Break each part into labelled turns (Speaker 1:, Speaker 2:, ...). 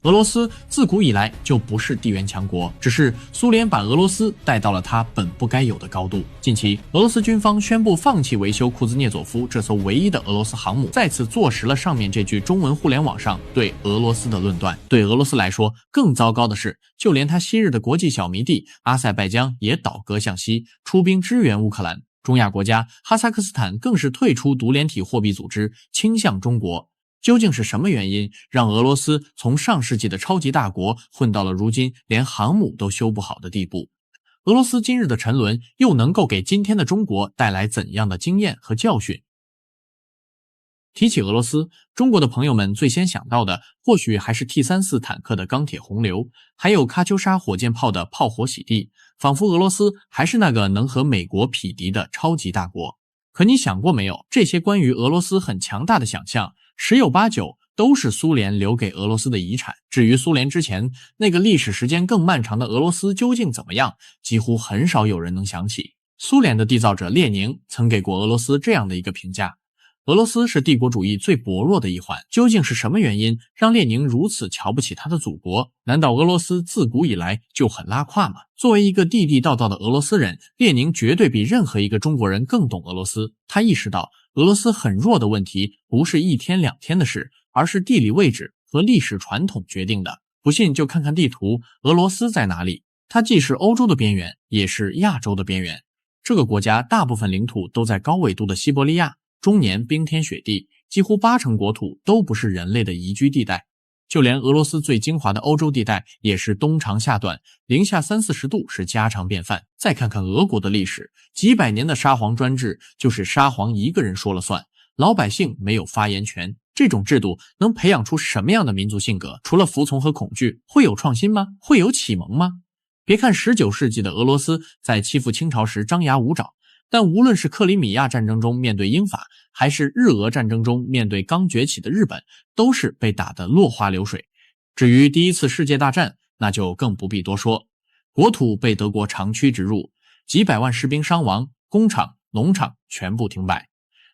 Speaker 1: 俄罗斯自古以来就不是地缘强国，只是苏联把俄罗斯带到了它本不该有的高度。近期，俄罗斯军方宣布放弃维修库兹涅佐夫这艘唯一的俄罗斯航母，再次坐实了上面这句中文互联网上对俄罗斯的论断。对俄罗斯来说，更糟糕的是，就连他昔日的国际小迷弟阿塞拜疆也倒戈向西，出兵支援乌克兰。中亚国家哈萨克斯坦更是退出独联体货币组织，倾向中国。究竟是什么原因让俄罗斯从上世纪的超级大国混到了如今连航母都修不好的地步？俄罗斯今日的沉沦又能够给今天的中国带来怎样的经验和教训？提起俄罗斯，中国的朋友们最先想到的或许还是 T-34 坦克的钢铁洪流，还有喀秋莎火箭炮的炮火洗地，仿佛俄罗斯还是那个能和美国匹敌的超级大国。可你想过没有，这些关于俄罗斯很强大的想象十有八九都是苏联留给俄罗斯的遗产。至于苏联之前那个历史时间更漫长的俄罗斯究竟怎么样，几乎很少有人能想起。苏联的缔造者列宁曾给过俄罗斯这样的一个评价：俄罗斯是帝国主义最薄弱的一环。究竟是什么原因让列宁如此瞧不起他的祖国？难道俄罗斯自古以来就很拉胯吗？作为一个地地道道的俄罗斯人，列宁绝对比任何一个中国人更懂俄罗斯。他意识到俄罗斯很弱的问题不是一天两天的事，而是地理位置和历史传统决定的。不信就看看地图，俄罗斯在哪里？它既是欧洲的边缘，也是亚洲的边缘。这个国家大部分领土都在高纬度的西伯利亚，终年冰天雪地，几乎80%国土都不是人类的宜居地带。就连俄罗斯最精华的欧洲地带也是冬长夏短，零下30-40度是家常便饭。再看看俄国的历史，几百年的沙皇专制就是沙皇一个人说了算，老百姓没有发言权。这种制度能培养出什么样的民族性格？除了服从和恐惧，会有创新吗？会有启蒙吗？别看19世纪的俄罗斯在欺负清朝时张牙舞爪，但无论是克里米亚战争中面对英法，还是日俄战争中面对刚崛起的日本，都是被打得落花流水。至于第一次世界大战，那就更不必多说，国土被德国长驱直入，几百万士兵伤亡，工厂、农场全部停摆。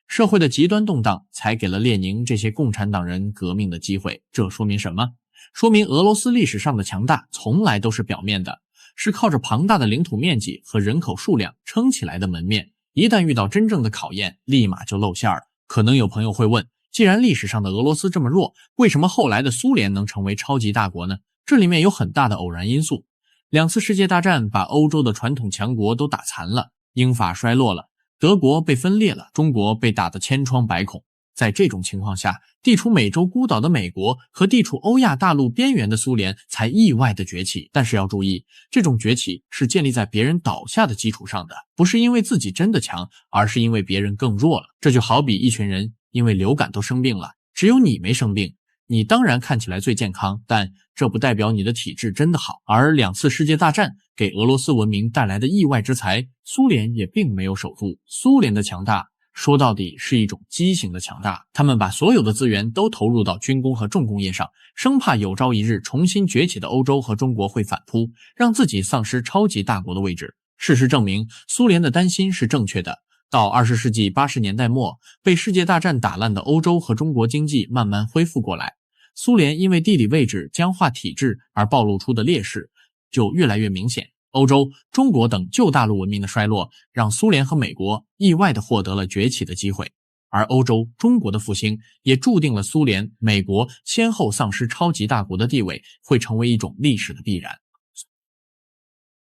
Speaker 1: 社会的极端动荡才给了列宁这些共产党人革命的机会。这说明什么？说明俄罗斯历史上的强大从来都是表面的，是靠着庞大的领土面积和人口数量撑起来的门面，一旦遇到真正的考验，立马就露馅了。可能有朋友会问，既然历史上的俄罗斯这么弱，为什么后来的苏联能成为超级大国呢？这里面有很大的偶然因素。2次世界大战把欧洲的传统强国都打残了，英法衰落了，德国被分裂了，中国被打得千疮百孔。在这种情况下，地处美洲孤岛的美国和地处欧亚大陆边缘的苏联才意外的崛起。但是要注意，这种崛起是建立在别人倒下的基础上的，不是因为自己真的强，而是因为别人更弱了。这就好比一群人因为流感都生病了，只有你没生病，你当然看起来最健康，但这不代表你的体质真的好。而2次世界大战给俄罗斯文明带来的意外之财，苏联也并没有守住。苏联的强大说到底是一种畸形的强大，他们把所有的资源都投入到军工和重工业上，生怕有朝一日重新崛起的欧洲和中国会反扑，让自己丧失超级大国的位置。事实证明，苏联的担心是正确的。到20世纪80年代末，被世界大战打烂的欧洲和中国经济慢慢恢复过来，苏联因为地理位置、僵化体制而暴露出的劣势就越来越明显。欧洲、中国等旧大陆文明的衰落，让苏联和美国意外地获得了崛起的机会，而欧洲、中国的复兴也注定了苏联、美国先后丧失超级大国的地位，会成为一种历史的必然。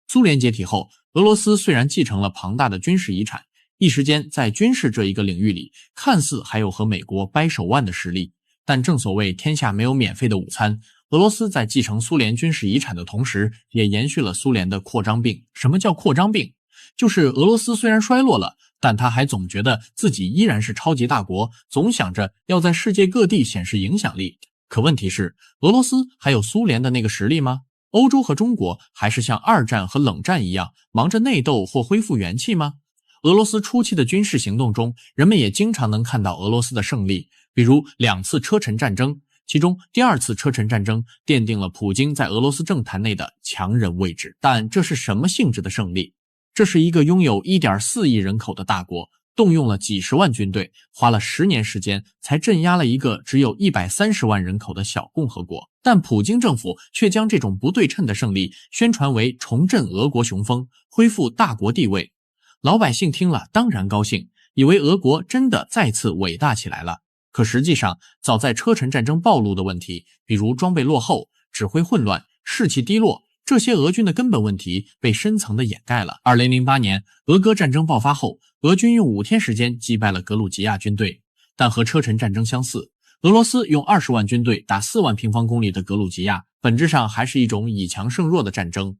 Speaker 1: 苏联解体后，俄罗斯虽然继承了庞大的军事遗产，一时间在军事这一个领域里，看似还有和美国掰手腕的实力，但正所谓天下没有免费的午餐，俄罗斯在继承苏联军事遗产的同时，也延续了苏联的扩张病。什么叫扩张病？就是俄罗斯虽然衰落了，但他还总觉得自己依然是超级大国，总想着要在世界各地显示影响力。可问题是，俄罗斯还有苏联的那个实力吗？欧洲和中国还是像二战和冷战一样，忙着内斗或恢复元气吗？俄罗斯初期的军事行动中，人们也经常能看到俄罗斯的胜利，比如2次车臣战争，其中第2次车臣战争奠定了普京在俄罗斯政坛内的强人位置。但这是什么性质的胜利？这是一个拥有 1.4 亿人口的大国，动用了几十万军队，花了10年时间才镇压了一个只有130万人口的小共和国。但普京政府却将这种不对称的胜利宣传为重振俄国雄风，恢复大国地位。老百姓听了当然高兴，以为俄国真的再次伟大起来了。可实际上，早在车臣战争暴露的问题，比如装备落后、指挥混乱、士气低落，这些俄军的根本问题被深层的掩盖了。2008年，俄戈战争爆发后，俄军用5天时间击败了格鲁吉亚军队，但和车臣战争相似，俄罗斯用20万军队打4万平方公里的格鲁吉亚，本质上还是一种以强胜弱的战争。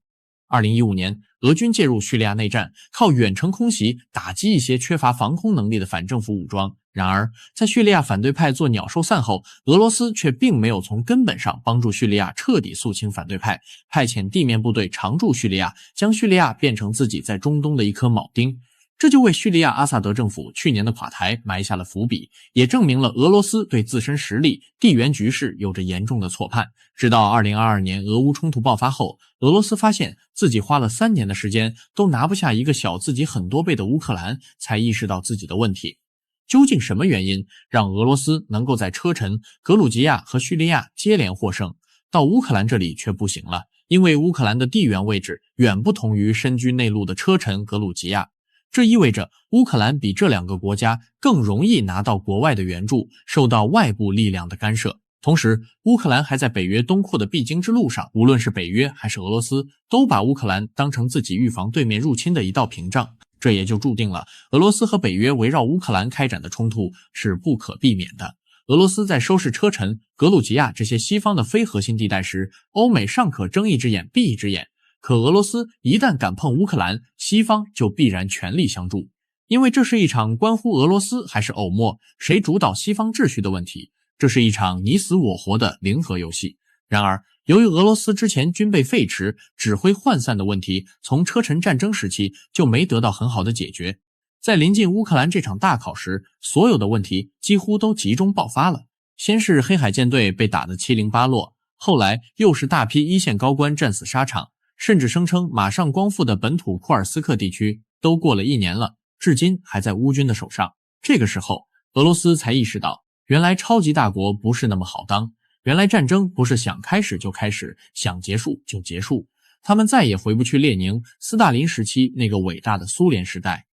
Speaker 1: 2015年，俄军介入叙利亚内战，靠远程空袭打击一些缺乏防空能力的反政府武装。然而，在叙利亚反对派做鸟兽散后，俄罗斯却并没有从根本上帮助叙利亚彻底肃清反对派，派遣地面部队常驻叙利亚，将叙利亚变成自己在中东的一颗铆钉。这就为叙利亚阿萨德政府去年的垮台埋下了伏笔，也证明了俄罗斯对自身实力、地缘局势有着严重的错判。直到2022年俄乌冲突爆发后，俄罗斯发现自己花了3年的时间都拿不下一个小自己很多倍的乌克兰，才意识到自己的问题。究竟什么原因让俄罗斯能够在车臣、格鲁吉亚和叙利亚接连获胜，到乌克兰这里却不行了？因为乌克兰的地缘位置远不同于身居内陆的车臣、格鲁吉亚，这意味着乌克兰比这2个国家更容易拿到国外的援助，受到外部力量的干涉。同时，乌克兰还在北约东扩的必经之路上，无论是北约还是俄罗斯，都把乌克兰当成自己预防对面入侵的一道屏障。这也就注定了俄罗斯和北约围绕乌克兰开展的冲突是不可避免的。俄罗斯在收拾车臣、格鲁吉亚这些西方的非核心地带时，欧美尚可睁一只眼闭一只眼，可俄罗斯一旦敢碰乌克兰，西方就必然全力相助，因为这是一场关乎俄罗斯还是欧墨，谁主导西方秩序的问题，这是一场你死我活的零和游戏。然而，由于俄罗斯之前军备废弛、指挥涣散的问题，从车臣战争时期就没得到很好的解决。在临近乌克兰这场大考时，所有的问题几乎都集中爆发了。先是黑海舰队被打得七零八落，后来又是大批一线高官战死沙场，甚至声称马上光复的本土库尔斯克地区都过了1年了，至今还在乌军的手上。这个时候，俄罗斯才意识到，原来超级大国不是那么好当，原来战争不是想开始就开始，想结束就结束。他们再也回不去列宁、斯大林时期那个伟大的苏联时代。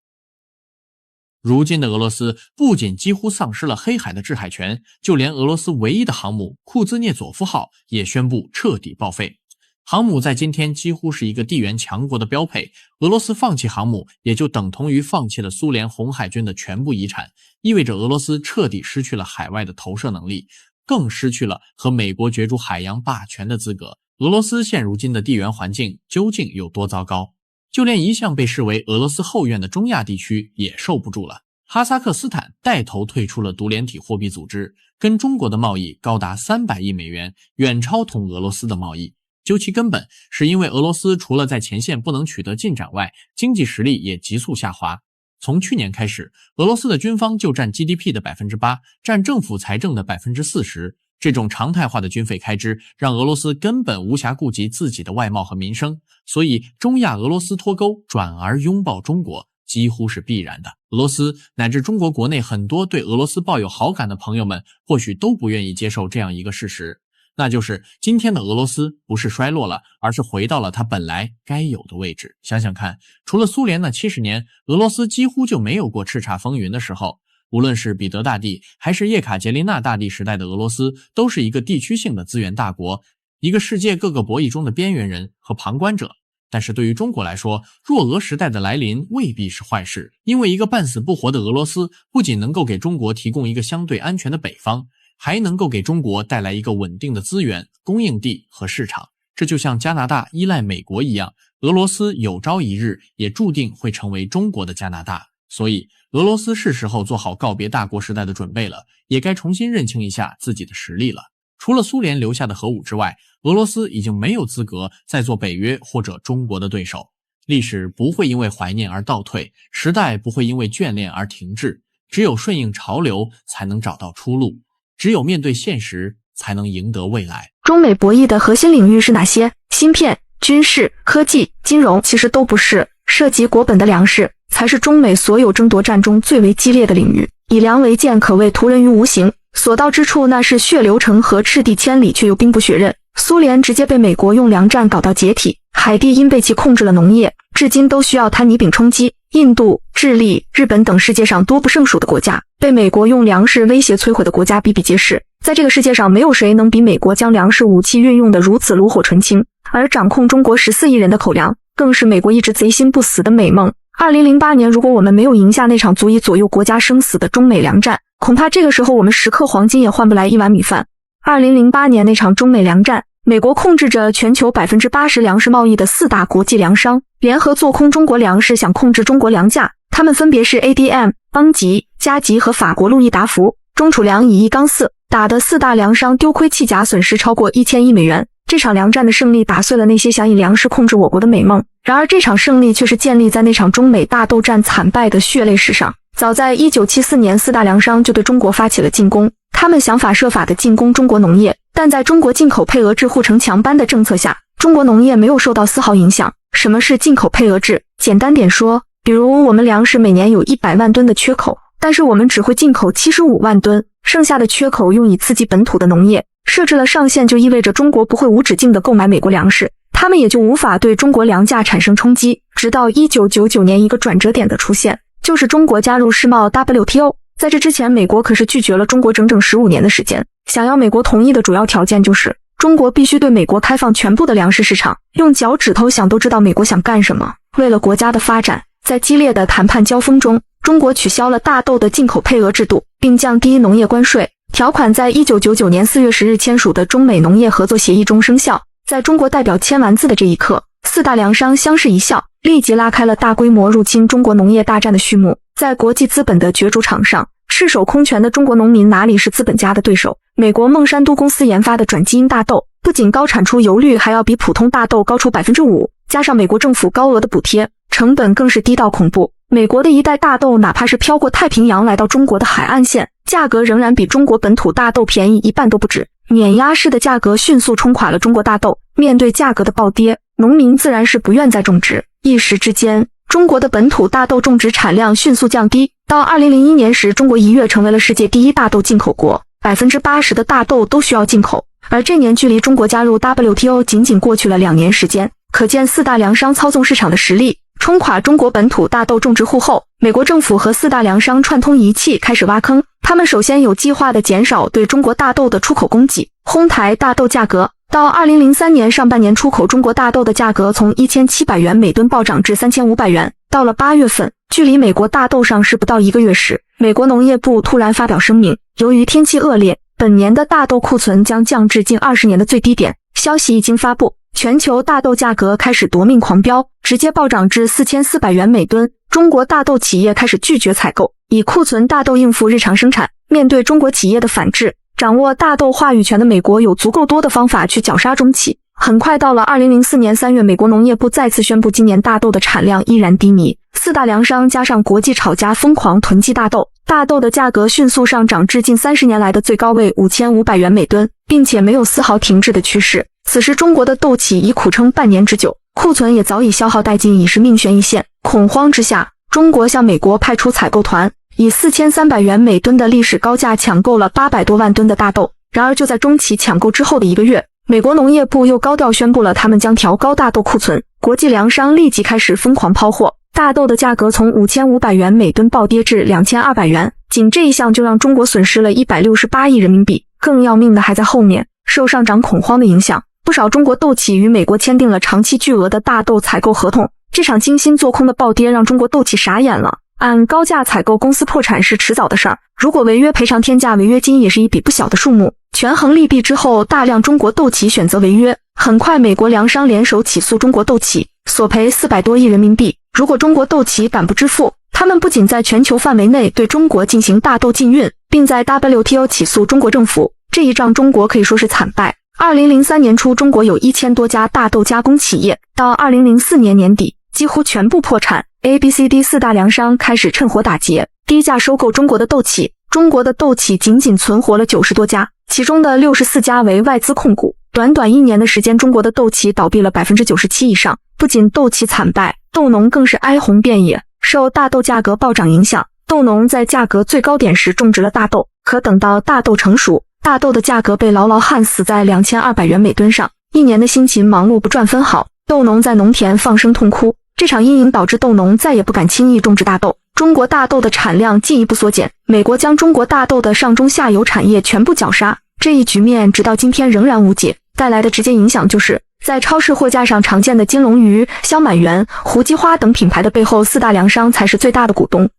Speaker 1: 如今的俄罗斯不仅几乎丧失了黑海的制海权，就连俄罗斯唯一的航母库兹涅佐夫号也宣布彻底报废。航母在今天几乎是一个地缘强国的标配，俄罗斯放弃航母也就等同于放弃了苏联红海军的全部遗产，意味着俄罗斯彻底失去了海外的投射能力，更失去了和美国角逐海洋霸权的资格。俄罗斯现如今的地缘环境究竟有多糟糕？就连一向被视为俄罗斯后院的中亚地区也受不住了。哈萨克斯坦带头退出了独联体货币组织，跟中国的贸易高达300亿美元，远超同俄罗斯的贸易。究其根本，是因为俄罗斯除了在前线不能取得进展外，经济实力也急速下滑。从去年开始，俄罗斯的军方就占 GDP 的 8%， 占政府财政的 40%。这种常态化的军费开支让俄罗斯根本无暇顾及自己的外贸和民生，所以中亚俄罗斯脱钩转而拥抱中国几乎是必然的。俄罗斯乃至中国国内很多对俄罗斯抱有好感的朋友们或许都不愿意接受这样一个事实，那就是今天的俄罗斯不是衰落了，而是回到了它本来该有的位置。想想看，除了苏联那70年，俄罗斯几乎就没有过叱咤风云的时候。无论是彼得大帝还是叶卡捷琳娜大帝时代的俄罗斯，都是一个地区性的资源大国，一个世界各个博弈中的边缘人和旁观者。但是对于中国来说，弱俄时代的来临未必是坏事，因为一个半死不活的俄罗斯不仅能够给中国提供一个相对安全的北方，还能够给中国带来一个稳定的资源、供应地和市场。这就像加拿大依赖美国一样，俄罗斯有朝一日也注定会成为中国的加拿大。所以俄罗斯是时候做好告别大国时代的准备了，也该重新认清一下自己的实力了。除了苏联留下的核武之外，俄罗斯已经没有资格再做北约或者中国的对手。历史不会因为怀念而倒退，时代不会因为眷恋而停滞，只有顺应潮流才能找到出路，只有面对现实才能赢得未来。
Speaker 2: 中美博弈的核心领域是哪些？芯片、军事、科技、金融其实都不是，涉及国本的粮食、才是中美所有争夺战中最为激烈的领域。以粮为鉴，可谓屠人于无形，所到之处那是血流成河，赤地千里，却又兵不血刃。苏联直接被美国用粮战搞到解体，海地因被其控制了农业，至今都需要摊泥饼充饥。印度、智利、日本等世界上多不胜数的国家，被美国用粮食威胁摧毁的国家比比皆是。在这个世界上，没有谁能比美国将粮食武器运用得如此炉火纯青，而掌控中国14亿人的口粮，更是美国一直贼心不死的美梦。2008年，如果我们没有赢下那场足以左右国家生死的中美粮战，恐怕这个时候我们10克黄金也换不来1碗米饭。2008年那场中美粮战，美国控制着全球 80% 粮食贸易的4大国际粮商联合做空中国粮食，想控制中国粮价。他们分别是 ADM、邦吉、加吉和法国路易达福。中储粮以1杠4打得4大粮商丢盔弃甲，损失超过1000亿美元。这场粮战的胜利打碎了那些想以粮食控制我国的美梦，然而这场胜利却是建立在那场中美大斗战惨败的血泪史上。早在1974年，4大粮商就对中国发起了进攻，他们想法设法的进攻中国农业，但在中国进口配额制护城墙般的政策下，中国农业没有受到丝毫影响。什么是进口配额制？简单点说，比如我们粮食每年有100万吨的缺口，但是我们只会进口75万吨，剩下的缺口用以刺激本土的农业。设置了上限，就意味着中国不会无止境地购买美国粮食，他们也就无法对中国粮价产生冲击。直到1999年一个转折点的出现，就是中国加入世贸 WTO。在这之前，美国可是拒绝了中国整整15年的时间。想要美国同意的主要条件就是中国必须对美国开放全部的粮食市场。用脚趾头想都知道美国想干什么。为了国家的发展，在激烈的谈判交锋中，中国取消了大豆的进口配额制度，并降低农业关税。条款在1999年4月10日签署的中美农业合作协议中生效。在中国代表签完字的这一刻，4大粮商相视一笑，立即拉开了大规模入侵中国农业大战的序幕。在国际资本的角逐场上，赤手空拳的中国农民哪里是资本家的对手？美国孟山都公司研发的转基因大豆，不仅高产出油率，还要比普通大豆高出 5%， 加上美国政府高额的补贴，成本更是低到恐怖。美国的一袋大豆哪怕是飘过太平洋来到中国的海岸线，价格仍然比中国本土大豆便宜1半都不止。碾压式的价格迅速冲垮了中国大豆，面对价格的暴跌，农民自然是不愿再种植。一时之间，中国的本土大豆种植产量迅速降低。到2001年时，中国一跃成为了世界第1大豆进口国，80%的大豆都需要进口。而这年距离中国加入 WTO 仅仅过去了2年时间，可见4大粮商操纵市场的实力。冲垮中国本土大豆种植户后，美国政府和4大粮商串通一气，开始挖坑。他们首先有计划地减少对中国大豆的出口供给，哄抬大豆价格。到2003年上半年，出口中国大豆的价格从1700元每吨暴涨至3500元。到了8月份，距离美国大豆上市不到1个月时，美国农业部突然发表声明，由于天气恶劣，本年的大豆库存将降至近20年的最低点。消息一经发布，全球大豆价格开始夺命狂飙，直接暴涨至4400元每吨。中国大豆企业开始拒绝采购，以库存大豆应付日常生产。面对中国企业的反制，掌握大豆话语权的美国有足够多的方法去绞杀中企。很快到了2004年3月，美国农业部再次宣布今年大豆的产量依然低迷。4大粮商加上国际炒家疯狂囤积大豆，大豆的价格迅速上涨至近30年来的最高位5500元每吨，并且没有丝毫停滞的趋势。此时中国的豆企已苦撑半年之久，库存也早已消耗殆尽，已是命悬一线。恐慌之下，中国向美国派出采购团，以4300元每吨的历史高价抢购了800多万吨的大豆。然而就在中企抢购之后的1个月，美国农业部又高调宣布了他们将调高大豆库存，国际粮商立即开始疯狂抛货，大豆的价格从5500元每吨暴跌至2200元，仅这一项就让中国损失了168亿人民币。更要命的还在后面，受上涨恐慌的影响，不少中国豆企与美国签订了长期巨额的大豆采购合同。这场精心做空的暴跌让中国豆企傻眼了，按高价采购，公司破产是迟早的事儿，如果违约赔偿天价，违约金也是一笔不小的数目。权衡利弊之后，大量中国豆企选择违约。很快美国粮商联手起诉中国豆企，索赔400多亿人民币。如果中国豆企敢不支付，他们不仅在全球范围内对中国进行大豆禁运，并在 WTO 起诉中国政府。这一仗中国可以说是惨败。2003年初，中国有1000多家大豆加工企业，到2004年年底几乎全部破产。ABCD 4大粮商开始趁火打劫，低价收购中国的豆企。中国的豆企仅仅存活了90多家，其中的64家为外资控股。短短1年的时间，中国的豆企倒闭了97%以上。不仅豆企惨败，豆农更是哀鸿遍野。受大豆价格暴涨影响，豆农在价格最高点时种植了大豆，可等到大豆成熟，大豆的价格被牢牢焊死在2200元每吨上。一年的辛勤忙碌不赚分毫，豆农在农田放声痛哭。这场阴影导致豆农再也不敢轻易种植大豆，中国大豆的产量进一步缩减，美国将中国大豆的上中下游产业全部绞杀。这一局面直到今天仍然无解，带来的直接影响就是在超市货架上常见的金龙鱼、香满园、胡姬花等品牌的背后，4大粮商才是最大的股东。